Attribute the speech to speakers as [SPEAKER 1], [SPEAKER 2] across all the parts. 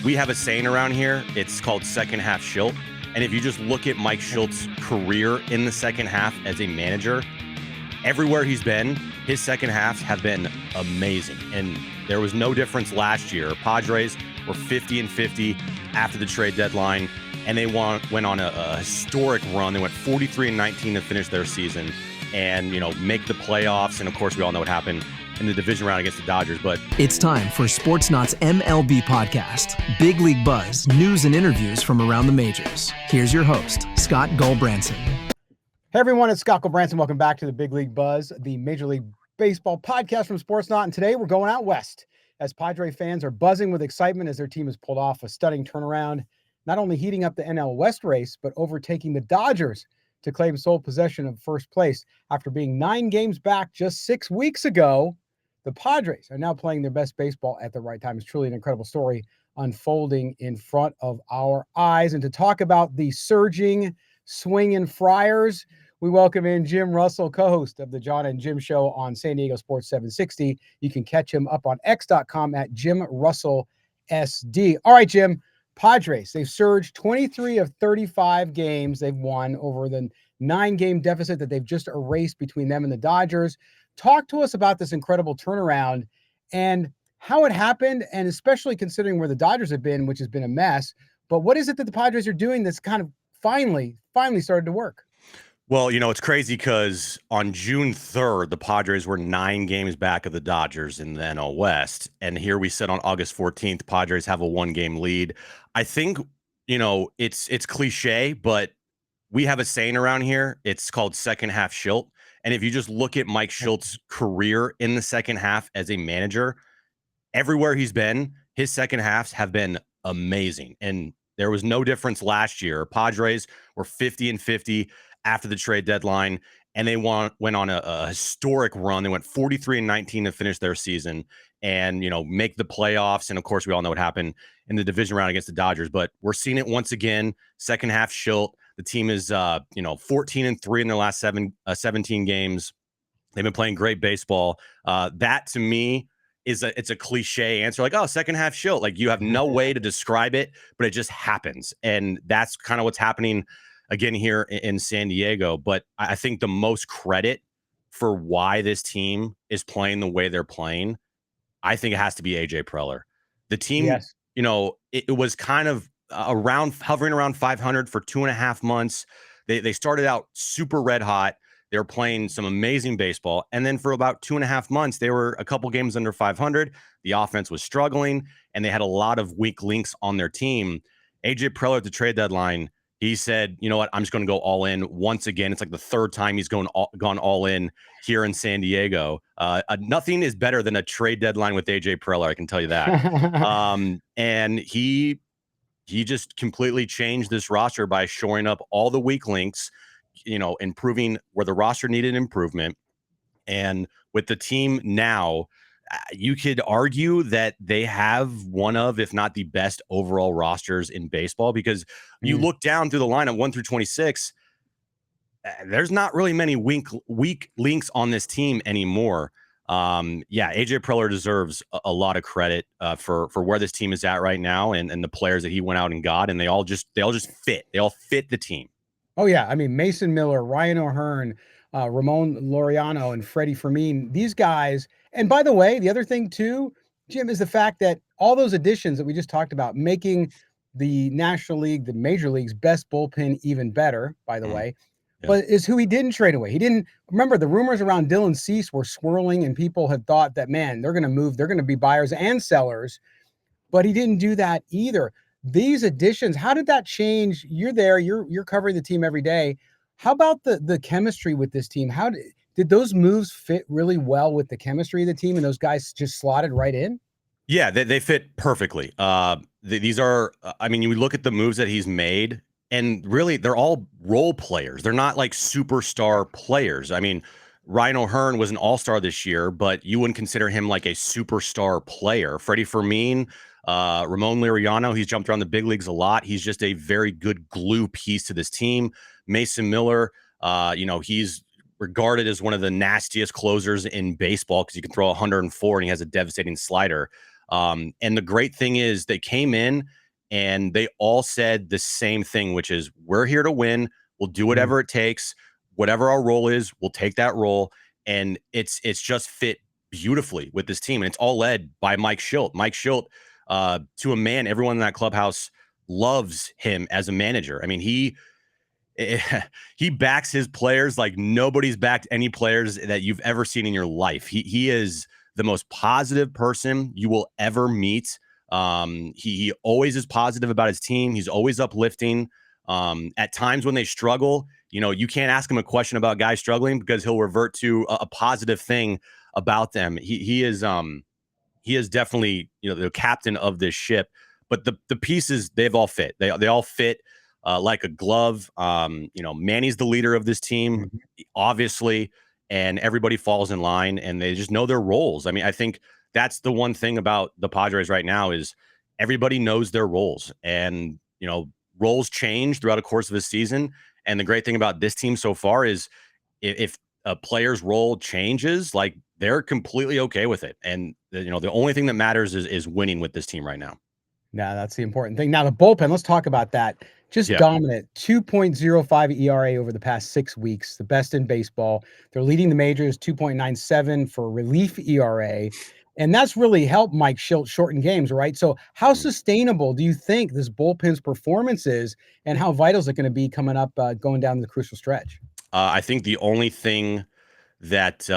[SPEAKER 1] We have a saying around here. It's called second half Shildt. And if you just look at Mike Shildt's career in the second half as a manager, everywhere he's been, his second halves have been amazing. And there was no difference last year. Padres were 50-50 after the trade deadline, and they went on a historic run. They went 43-19 to finish their season and, make the playoffs. And, of course, we all know what happened in the division round against the Dodgers. But
[SPEAKER 2] it's time for Sportsnaut's MLB podcast. Big League Buzz, news and interviews from around the majors. Here's your host, Scott Gulbransen.
[SPEAKER 3] Hey everyone, it's Scott Gulbransen. Welcome back to the Big League Buzz, the Major League Baseball podcast from Sportsnaut. And today we're going out west as Padre fans are buzzing with excitement as their team has pulled off a stunning turnaround, not only heating up the NL West race, but overtaking the Dodgers to claim sole possession of first place. After being 9 games back just 6 weeks ago, the Padres are now playing their best baseball at the right time. It's truly an incredible story unfolding in front of our eyes. And to talk about the surging, swinging Friars, we welcome in Jim Russell, co-host of the John and Jim Show on San Diego Sports 760. You can catch him up on x.com at Jim Russell SD. All right, Jim, Padres, they've surged 23 of 35 games they've won over the 9-game deficit that they've just erased between them and the Dodgers. Talk to us about this incredible turnaround and how it happened, and especially considering where the Dodgers have been, which has been a mess. But what is it that the Padres are doing that's kind of finally started to work?
[SPEAKER 1] Well, it's crazy because on June 3rd, the Padres were 9 games back of the Dodgers in the NL West. And here we sit on August 14th, Padres have a 1-game lead. I think, it's cliche, but we have a saying around here. It's called second half Shildt. And if you just look at Mike Shildt's career in the second half as a manager, everywhere he's been, his second halves have been amazing. And there was no difference last year. Padres were 50-50 after the trade deadline, and they went on a historic run. They went 43-19 to finish their season and, make the playoffs. And, of course, we all know what happened in the division round against the Dodgers. But we're seeing it once again, second half Shildt. The team is, 14-3 in their last 17 games. They've been playing great baseball. That, to me, it's a cliche answer, like, oh, second half Shildt. Like, you have no way to describe it, but it just happens. And that's kind of what's happening again here in San Diego. But I think the most credit for why this team is playing the way they're playing, I think it has to be AJ Preller. The team,
[SPEAKER 3] Yes.
[SPEAKER 1] It was kind of hovering around 500 for 2.5 months. They started out super red hot. They were playing some amazing baseball. And then for about 2.5 months, they were a couple games under 500. The offense was struggling, and they had a lot of weak links on their team. AJ Preller at the trade deadline, he said, you know what, I'm just going to go all in once again. It's like the third time he's gone all in here in San Diego. Nothing is better than a trade deadline with AJ Preller, I can tell you that. And he just completely changed this roster by shoring up all the weak links, improving where the roster needed improvement. And with the team now, you could argue that they have one of, if not the best overall rosters in baseball, because you look down through the lineup 1 through 26, there's not really many weak links on this team anymore. AJ Preller deserves a lot of credit for where this team is at right now and the players that he went out and got, and they all just fit. They all fit the team.
[SPEAKER 3] Oh yeah, I mean Mason Miller, Ryan O'Hearn, Ramon Laureano, and Freddie Fermin. These guys. And by the way, the other thing too, Jim, is the fact that all those additions that we just talked about, making the National League, the Major League's best bullpen even better, by the way, but is who he didn't trade away. He didn't remember the rumors around Dylan Cease were swirling, and people had thought that, man, they're going to move, they're going to be buyers and sellers, but he didn't do that either. These additions, how did that change? You're there, you're covering the team every day. How about the chemistry with this team? How did those moves fit really well with the chemistry of the team, and those guys just slotted right in?
[SPEAKER 1] Yeah, they fit perfectly. These are, you look at the moves that he's made, and really they're all role players. They're not like superstar players. I mean, Ryan O'Hearn was an all-star this year, but you wouldn't consider him like a superstar player. Freddie Fermin, Ramon Laureano, he's jumped around the big leagues a lot. He's just a very good glue piece to this team. Mason Miller, he's regarded as one of the nastiest closers in baseball because he can throw 104 and he has a devastating slider. And the great thing is they came in and they all said the same thing, which is we're here to win. We'll do whatever it takes. Whatever our role is, we'll take that role. And it's just fit beautifully with this team. And it's all led by Mike Shildt. Mike Shildt, to a man, everyone in that clubhouse loves him as a manager. I mean, he backs his players like nobody's backed any players that you've ever seen in your life. He is the most positive person you will ever meet. He always is positive about his team. He's always uplifting. At times when they struggle, you can't ask him a question about guys struggling because he'll revert to a positive thing about them. He is definitely the captain of this ship. But the pieces, they've all fit. They all fit like a glove. Manny's the leader of this team, obviously, and everybody falls in line and they just know their roles. I mean, I think that's the one thing about the Padres right now is everybody knows their roles, and roles change throughout the course of the season. And the great thing about this team so far is if a player's role changes, like they're completely okay with it. And the only thing that matters is winning with this team right now.
[SPEAKER 3] Now that's the important thing. Now the bullpen, let's talk about that. Just
[SPEAKER 1] Yeah.
[SPEAKER 3] dominant, 2.05 ERA over the past 6 weeks, the best in baseball. They're leading the majors, 2.97 for relief ERA. And that's really helped Mike Shildt shorten games, right? So how sustainable do you think this bullpen's performance is, and how vital is it going to be coming up, going down the crucial stretch?
[SPEAKER 1] I think the only thing that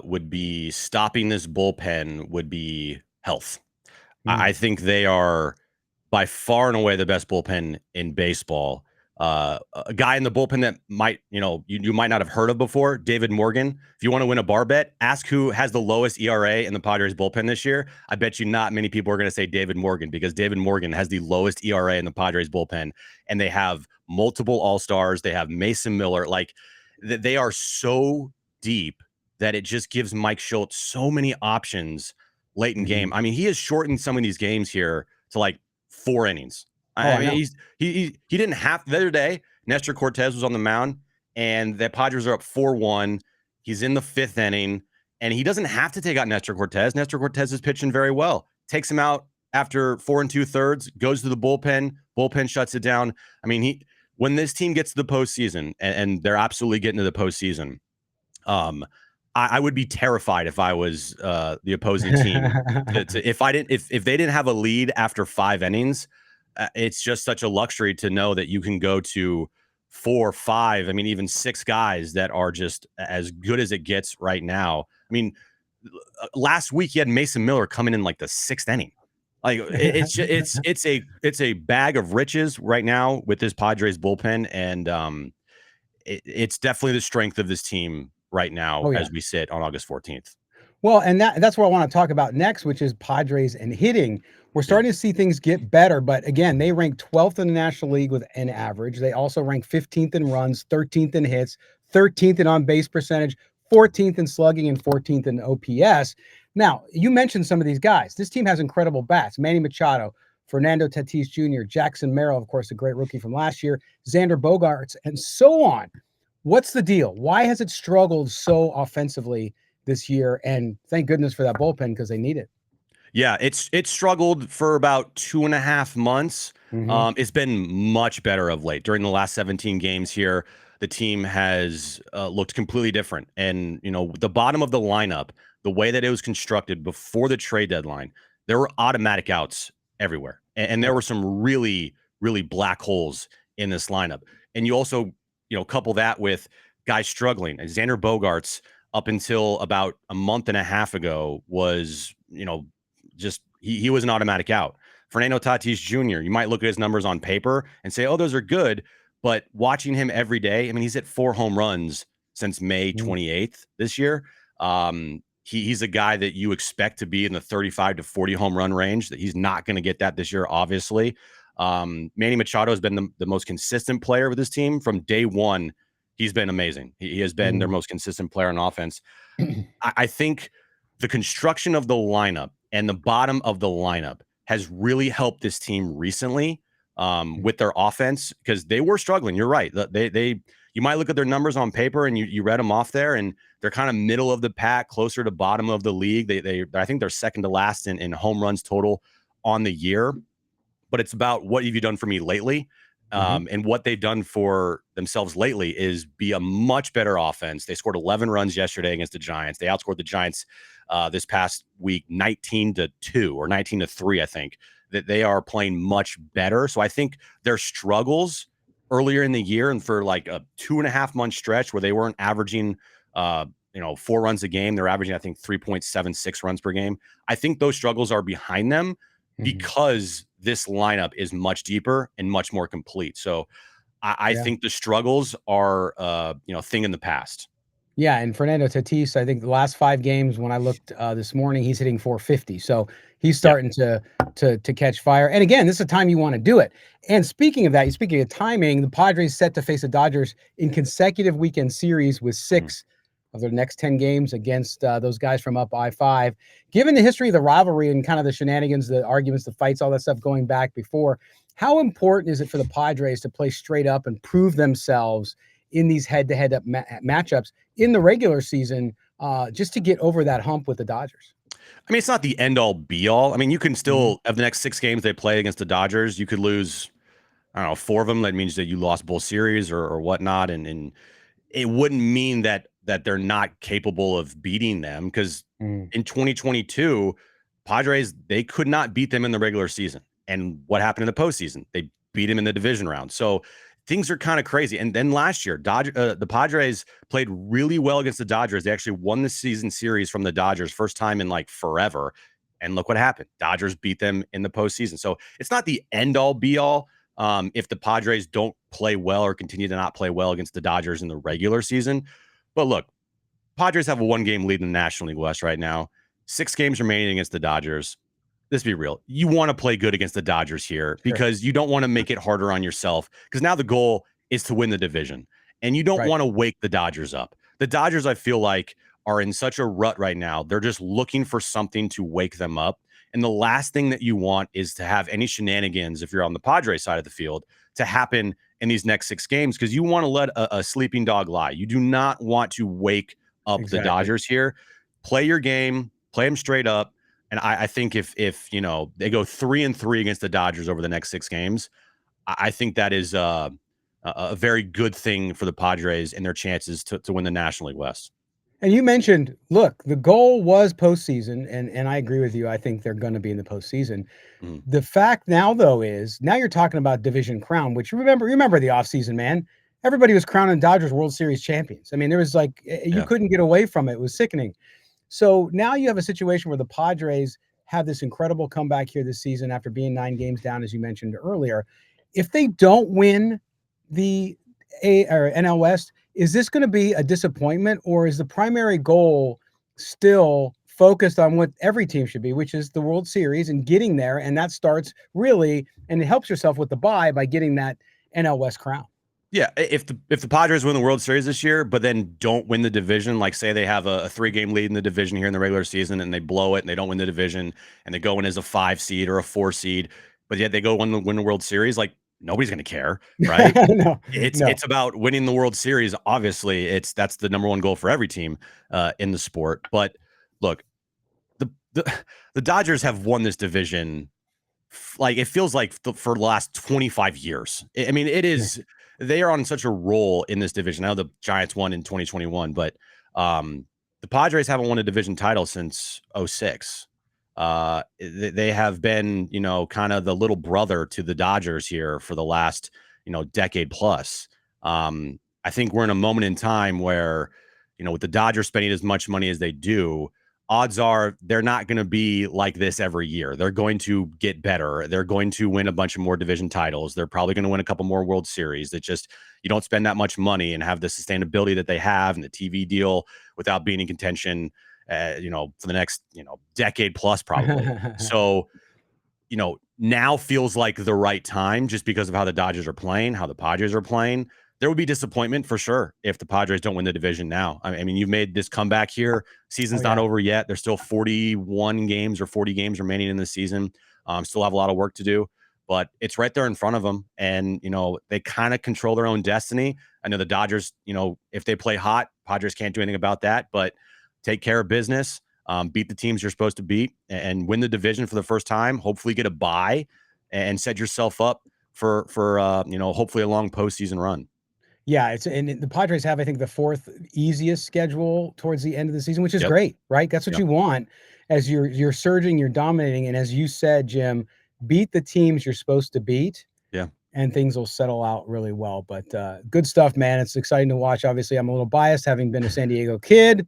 [SPEAKER 1] would be stopping this bullpen would be health. I think they are by far and away the best bullpen in baseball. A guy in the bullpen that might, you might not have heard of before, David Morgan. If you want to win a bar bet, ask who has the lowest ERA in the Padres bullpen this year. I bet you not many people are going to say David Morgan, because David Morgan has the lowest ERA in the Padres bullpen, and they have multiple All-Stars. They have Mason Miller. Like they are so deep that it just gives Mike Shildt so many options late in game. I mean, he has shortened some of these games here to like 4 innings. I mean, he didn't have the other day. Nestor Cortez was on the mound, and the Padres are up 4-1. He's in the 5th inning, and he doesn't have to take out Nestor Cortez. Nestor Cortez is pitching very well. Takes him out after 4 2/3. Goes to the bullpen. Bullpen shuts it down. I mean, when this team gets to the postseason, and they're absolutely getting to the postseason, I would be terrified if I was the opposing team. If they didn't have a lead after 5 innings. It's just such a luxury to know that you can go to 4, 5, I mean, even 6 guys that are just as good as it gets right now. I mean, last week you had Mason Miller coming in like the 6th inning. Like it's a bag of riches right now with this Padres bullpen, and it's definitely the strength of this team right now as we sit on August 14th.
[SPEAKER 3] Well, and that's what I want to talk about next, which is Padres and hitting. We're starting to see things get better, but again, they rank 12th in the National League with an average. They also rank 15th in runs, 13th in hits, 13th in on-base percentage, 14th in slugging, and 14th in OPS. Now, you mentioned some of these guys. This team has incredible bats. Manny Machado, Fernando Tatis Jr., Jackson Merrill, of course, a great rookie from last year, Xander Bogaerts, and so on. What's the deal? Why has it struggled so offensively this year? And thank goodness for that bullpen, because they need it.
[SPEAKER 1] Yeah, it's struggled for about 2.5 months. It's been much better of late. During the last 17 games here, the team has looked completely different. And, the bottom of the lineup, the way that it was constructed before the trade deadline, there were automatic outs everywhere. And there were some really, really black holes in this lineup. And you also, couple that with guys struggling. And Xander Bogaerts, up until about a month and a half ago, was, just he was an automatic out. Fernando Tatis Jr., you might look at his numbers on paper and say, oh, those are good. But watching him every day, I mean, he's hit 4 home runs since May 28th this year. He's a guy that you expect to be in the 35 to 40 home run range. That he's not going to get that this year, obviously. Manny Machado has been the most consistent player with this team from day one. He's been amazing. He has been their most consistent player on offense. I think the construction of the lineup and the bottom of the lineup has really helped this team recently with their offense, because they were struggling. You're right. you might look at their numbers on paper and you read them off there, and they're kind of middle of the pack, closer to bottom of the league. I think they're second to last in home runs total on the year. But it's about what have you done for me lately? And what they've done for themselves lately is be a much better offense. They scored 11 runs yesterday against the Giants. They outscored the Giants this past week 19-2 or 19-3, I think. That they are playing much better. So I think their struggles earlier in the year and for like a 2.5-month stretch where they weren't averaging 4 runs a game, they're averaging, I think, 3.76 runs per game. I think those struggles are behind them because this lineup is much deeper and much more complete. So I think the struggles are a thing in the past.
[SPEAKER 3] Yeah, and Fernando Tatis, I think the last 5 games when I looked this morning, he's hitting 450. So he's starting to catch fire. And again, this is a time you want to do it. And speaking of that, speaking of timing, the Padres set to face the Dodgers in consecutive weekend series with 6 of their next 10 games against those guys from up I-5. Given the history of the rivalry and kind of the shenanigans, the arguments, the fights, all that stuff going back before, how important is it for the Padres to play straight up and prove themselves in these head-to-head matchups in the regular season, just to get over that hump with the Dodgers?
[SPEAKER 1] I mean, it's not the end-all, be-all. I mean, you can still have the next 6 games they play against the Dodgers. You could lose, I don't know, 4 of them. That means that you lost both series or whatnot, and it wouldn't mean that they're not capable of beating them, because in 2022, Padres, they could not beat them in the regular season. And what happened in the postseason? They beat them in the division round. So things are kind of crazy. And then last year, the Padres played really well against the Dodgers. They actually won the season series from the Dodgers, first time in like forever. And look what happened. Dodgers beat them in the postseason. So it's not the end-all, be-all. If the Padres don't play well or continue to not play well against the Dodgers in the regular season. But look, Padres have a 1-game lead in the National League West right now. 6 games remaining against the Dodgers. Let's be real. You want to play good against the Dodgers here because you don't want to make it harder on yourself, because now the goal is to win the division, and you don't want to wake the Dodgers up. The Dodgers, I feel like, are in such a rut right now. They're just looking for something to wake them up. And the last thing that you want is to have any shenanigans, if you're on the Padres side of the field, to happen in these next 6 games, because you want to let a sleeping dog lie. You do not want to wake up the Dodgers here. Play your game, play them straight up. And I think if they go 3-3 against the Dodgers over the next 6 games, I think that is a very good thing for the Padres and their chances to win the National League West.
[SPEAKER 3] And you mentioned, look, the goal was postseason, and I agree with you. I think they're going to be in the postseason. The fact now, though, is now you're talking about division crown, which remember the offseason, man. Everybody was crowning Dodgers World Series champions. I mean, there was like, you couldn't get away from it. It was sickening. So now you have a situation where the Padres have this incredible comeback here this season after being 9 games down, as you mentioned earlier. If they don't win the NL West, is this going to be a disappointment, or is the primary goal still focused on what every team should be, which is the World Series and getting there? And that starts really, and it helps yourself with the bye by getting that NL West crown.
[SPEAKER 1] Yeah, if the Padres win the World Series this year, but then don't win the division, like say they have a 3-game lead in the division here in the regular season and they blow it and they don't win the division and they go in as a 5 seed or a 4 seed, but yet they go win the World Series, like nobody's going to care, right? It's about winning the World Series. Obviously, that's the number one goal for every team in the sport. But look, the Dodgers have won this division, like it feels like for the last 25 years. I mean, it is. They are on such a roll in this division. I know the Giants won in 2021, but the Padres haven't won a division title since 2006. They have been, kind of the little brother to the Dodgers here for the last, decade plus. I think we're in a moment in time where, with the Dodgers spending as much money as they do, odds are they're not going to be like this every year. They're going to get better. They're going to win a bunch of more division titles. They're probably going to win a couple more World Series. That just, you don't spend that much money and have the sustainability that they have and the TV deal without being in contention, for the next, decade plus probably. So, now feels like the right time just because of how the Dodgers are playing, how the Padres are playing. There would be disappointment for sure if the Padres don't win the division now. I mean, you've made this comeback here. Season's not over yet. There's still 41 games or 40 games remaining in the season. Still have a lot of work to do. but it's right there in front of them. And, they kind of control their own destiny. I know the Dodgers, if they play hot, Padres can't do anything about that, but take care of business, beat the teams you're supposed to beat, and win the division for the first time, hopefully get a bye and set yourself up for hopefully a long postseason run.
[SPEAKER 3] Yeah, and the Padres have, I think, the fourth easiest schedule towards the end of the season, which is
[SPEAKER 1] Yep.
[SPEAKER 3] great, right? That's what
[SPEAKER 1] Yep.
[SPEAKER 3] you want as you're surging, you're dominating, and as you said, Jim, beat the teams you're supposed to beat.
[SPEAKER 1] Yeah.
[SPEAKER 3] And things will settle out really well. But good stuff, man. It's exciting to watch. Obviously, I'm a little biased having been a San Diego kid.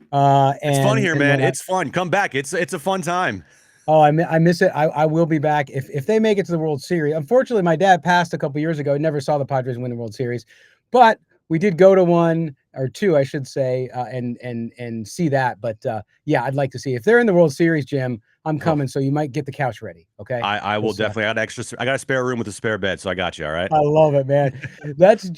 [SPEAKER 1] It's fun here, man.
[SPEAKER 3] whatnot.
[SPEAKER 1] It's fun. Come back. It's a fun time.
[SPEAKER 3] Oh, I miss it. I will be back if they make it to the World Series. Unfortunately, my dad passed a couple years ago. I never saw the Padres win the World Series, but we did go to one or two, I should say, and see that. But yeah, I'd like to see if they're in the World Series, Jim. I'm coming, so you might get the couch ready. Okay,
[SPEAKER 1] I will definitely. I got a spare room with a spare bed, so I got you. All right.
[SPEAKER 3] I love it, man. That's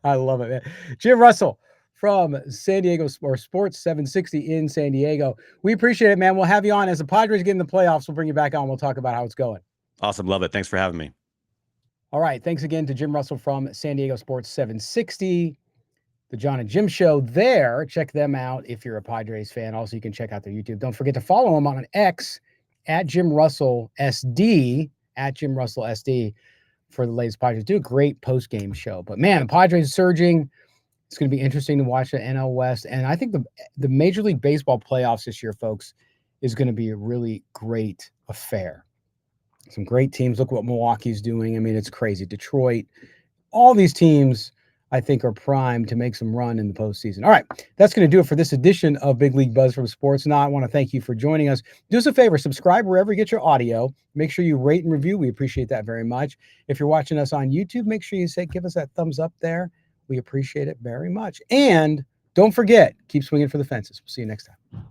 [SPEAKER 3] I love it, man. Jim Russell from San Diego Sports 760 in San Diego. We appreciate it, man. We'll have you on as the Padres get in the playoffs. We'll bring you back on. We'll talk about how it's going.
[SPEAKER 1] Awesome. Love it. Thanks for having me.
[SPEAKER 3] All right. Thanks again to Jim Russell from San Diego Sports 760, the John and Jim Show there. Check them out if you're a Padres fan. Also, you can check out their YouTube. Don't forget to follow them on X at Jim Russell SD, for the latest Padres. Do a great post-game show. But, man, the Padres surging. It's going to be interesting to watch the NL West. And I think the Major League Baseball playoffs this year, folks, is going to be a really great affair. Some great teams. Look what Milwaukee's doing. I mean, it's crazy. Detroit, all these teams, I think, are primed to make some run in the postseason. All right, that's going to do it for this edition of Big League Buzz from Sports Now. I want to thank you for joining us. Do us a favor, subscribe wherever you get your audio. Make sure you rate and review. We appreciate that very much. If you're watching us on YouTube, make sure you give us that thumbs up there. We appreciate it very much. And don't forget, keep swinging for the fences. We'll see you next time.